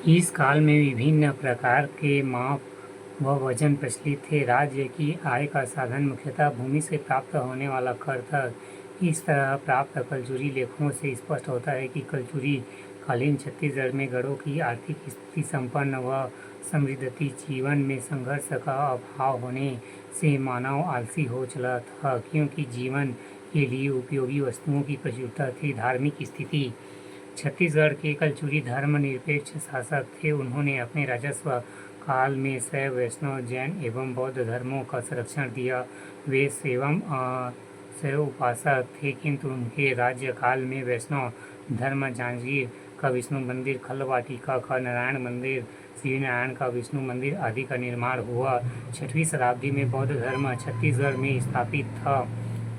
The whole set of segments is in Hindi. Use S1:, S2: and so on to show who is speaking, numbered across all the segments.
S1: इस काल में विभिन्न प्रकार के माप व वजन प्रचलित थे। राज्य की आय का साधन मुख्यतः भूमि से प्राप्त होने वाला कर था। इस तरह प्राप्त कलचुरी लेखों से स्पष्ट होता है कि कलचुरी कालीन छत्तीसगढ़ में गढ़ों की आर्थिक स्थिति संपन्न व समृद्ध थी। जीवन में संघर्ष का अभाव होने से मानव आलसी हो चला था, क्योंकि जीवन के लिए उपयोगी वस्तुओं की प्रचुरता थी। धार्मिक स्थिति छत्तीसगढ़ के कलचुरी धर्मनिरपेक्ष शासक थे। उन्होंने अपने राजस्व काल में शैव, वैष्णव, जैन एवं बौद्ध धर्मों का संरक्षण दिया। वे शैव उपासक थे, किंतु उनके राज्यकाल में वैष्णव धर्म, जांजगीर का विष्णु मंदिर, खलवाटिका का नारायण मंदिर, श्रीनारायण का विष्णु मंदिर आदि का निर्माण हुआ। 6वीं शताब्दी में बौद्ध धर्म छत्तीसगढ़ में स्थापित था।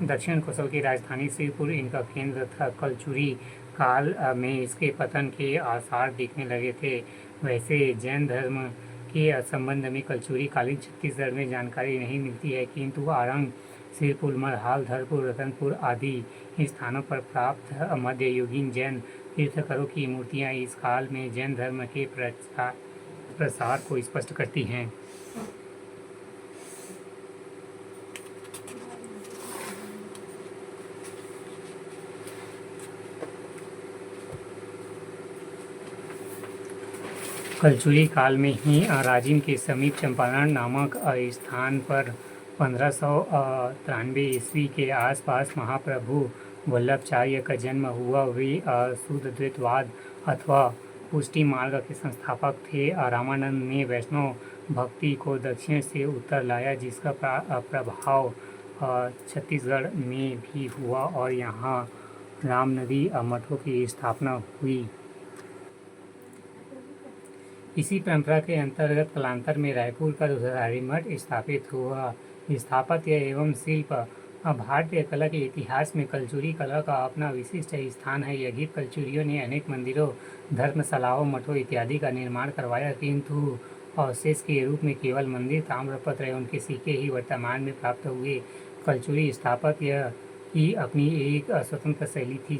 S1: दक्षिण कोसल की राजधानी श्रीपुर इनका केंद्र था। कलचुरी काल में इसके पतन के आसार दिखने लगे थे। वैसे जैन धर्म के संबंध में कलचुरी कालीन छत्तीसगढ़ में जानकारी नहीं मिलती है, किंतु आरंग, सिरपुर, मरहाल, धरपुर, रतनपुर आदि स्थानों पर प्राप्त मध्ययुगीन जैन तीर्थंकरों की मूर्तियां इस काल में जैन धर्म के प्रसार को स्पष्ट करती हैं। कलचुरी काल में ही राजिम के समीप चंपारण नामक स्थान पर 1593 ईस्वी के आसपास महाप्रभु वल्लभाचार्य का जन्म हुआ। वे शुद्ध द्वैतवाद अथवा पुष्टि मार्ग के संस्थापक थे। रामानंद ने वैष्णव भक्ति को दक्षिण से उत्तर लाया, जिसका प्रभाव छत्तीसगढ़ में भी हुआ और यहाँ रामनदी मठों की स्थापना हुई। इसी परंपरा के अंतर्गत कालांतर में रायपुर का दूधाधारी मठ स्थापित हुआ। स्थापत्य एवं शिल्प भारतीय कला के इतिहास में कलचुरी कला का अपना विशिष्ट स्थान है। यही कलचुरियों ने अनेक मंदिरों, धर्मशालाओं, मठों इत्यादि का निर्माण करवाया, किंतु अवशेष के रूप में केवल मंदिर, ताम्रपत्र एवं उनके सिक्के ही वर्तमान में प्राप्त हुए। कलचुरी स्थापत्य की अपनी एक स्वतंत्र शैली थी,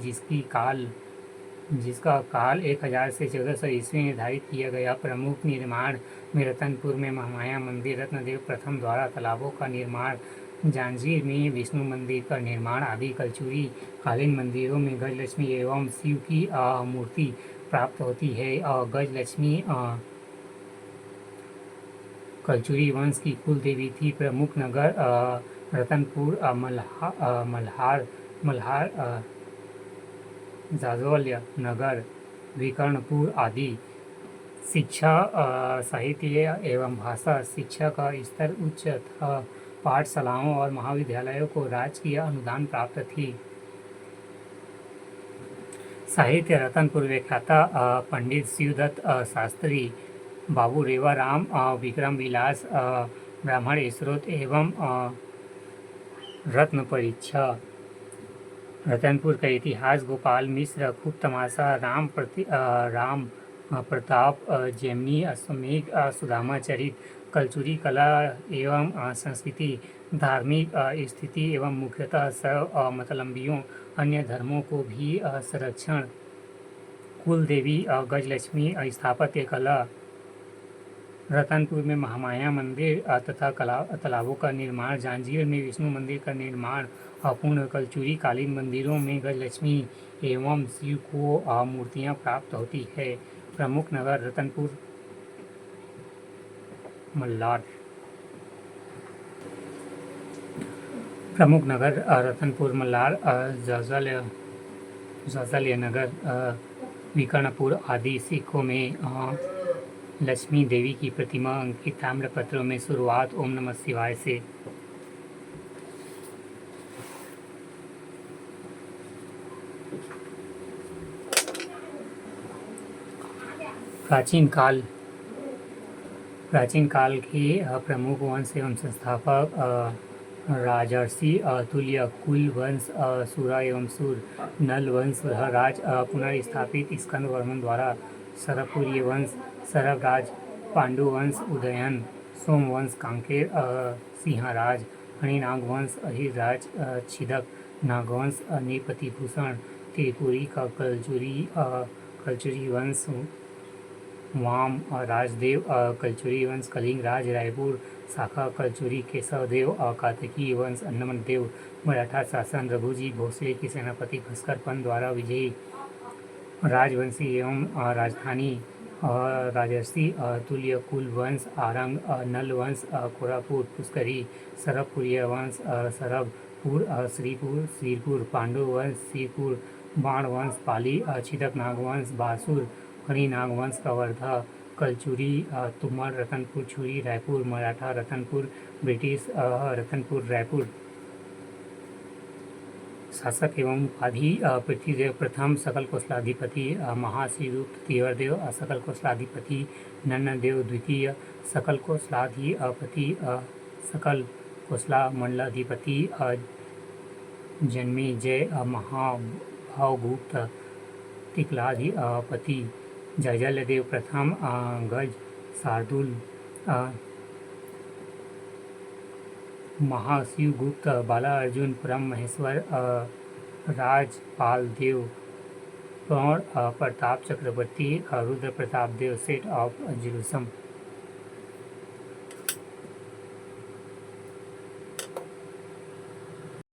S1: जिसका काल 1000 से 1400 ईस्वी निर्धारित किया गया। प्रमुख निर्माण में रतनपुर में महामाया मंदिर, रत्नदेव प्रथम द्वारा तालाबों का निर्माण, जांजगीर में विष्णु मंदिर का निर्माण आदि कलचुरी कालीन मंदिरों में गजलक्ष्मी एवं शिव की मूर्ति प्राप्त होती है। गजलक्ष्मी कलचुरी वंश की कुल देवी थी। प्रमुख नगर रतनपुर, मल्हार, जाज्वल्य नगर, विकर्णपुर आदि। शिक्षा, साहित्य एवं भाषा शिक्षा का स्तर उच्च था। पाठशालाओं और महाविद्यालयों को राजकीय अनुदान प्राप्त थी। साहित्य रतनपुर व्याख्याता पंडित शिवदत्त शास्त्री, बाबू रेवाराम, विक्रम विलास, ब्राह्मण स्रोत एवं रत्न परीक्षा। रतनपुर का इतिहास गोपाल मिश्र, खूब तमाशा, राम प्रताप, जैमिनी, अश्वमेघ, सुदामा चरित। कलचुरी कला एवं संस्कृति, धार्मिक स्थिति एवं मुख्यतः शैव मतलम्बियों, अन्य धर्मों को भी संरक्षण, कुल देवी गजलक्ष्मी, स्थापत्य कला, रतनपुर में महामाया मंदिर तथा तालाबों का निर्माण, जांजगीर में विष्णु मंदिर का निर्माण, अपूर्ण कलचुरी कालीन मंदिरों में गजलक्ष्मी एवं शिव को मूर्तियां प्राप्त होती है। प्रमुख नगर रतनपुर, मल्हार। प्रमुख नगर रतनपुर, मल्हार, जाज्वल्य नगर, विकर्णपुर आदि। सिखों में लक्ष्मी देवी की प्रतिमा अंकित ताम्रपत्रों में शुरुआत ओम नमः शिवाय से। प्राचीन काल के प्रमुख वंश एवं संस्थापक राजर्षि तुल्य, कुल वंश, सुरा एवं सुर, नल वंश, राज पुनर्स्थापित स्कंद वर्मन द्वारा, सरपुर्य वंश, सरव राज, पांडु वंश, उदयन, सोम वंश, कांकेर, सिंहराज, हरिनाग वंश, अहिरराज, छिदक, नागवंश, नृपति भूषण, त्रिपुरी का कलचुरी वंश वाम राजदेव कलचुरी वंश कलिंग राज रायपुर शाखा कलचुरी केशव देव कातकी वंश अन्नमत देव मराठा शासन रघुजी भोसले के सेनापति भास्कर पंत द्वारा विजयी राजवंशी एवं राजधानी राजर्षि तुल्य कुल वंश आरंग नल वंश कोरापुर पुष्करी सरबपुरिया वंश सरबपुर श्रीपुर श्रीपुर पांडु वंश श्रीपुर बाण वंश पाली छिदक नागवंश बासुर हरि नागवंश कवर्धा कलचुरी तुमर रतनपुर छुरी रायपुर मराठा रतनपुर ब्रिटिश रतनपुर रायपुर शासक एवं उपाधि पृथ्वीदेव प्रथम सकल कोसलाधिपति महाश्रीगुप्त तीवरदेव सकल कोसलाधिपति नन्नदेव द्वितीय सकल कोसलाधिपति सकल कोसला मंडलाधिपति जन्मेजय महाभावगुप्त तिकलाधिपति जयजलदेव प्रथम गज शार्दुल महाशिवगुप्त बाला अर्जुन परम महेश्वर राजपाल देव प्रौढ़ प्रताप चक्रवर्ती रुद्र प्रताप देव सेठ ऑफ जेरूसलम।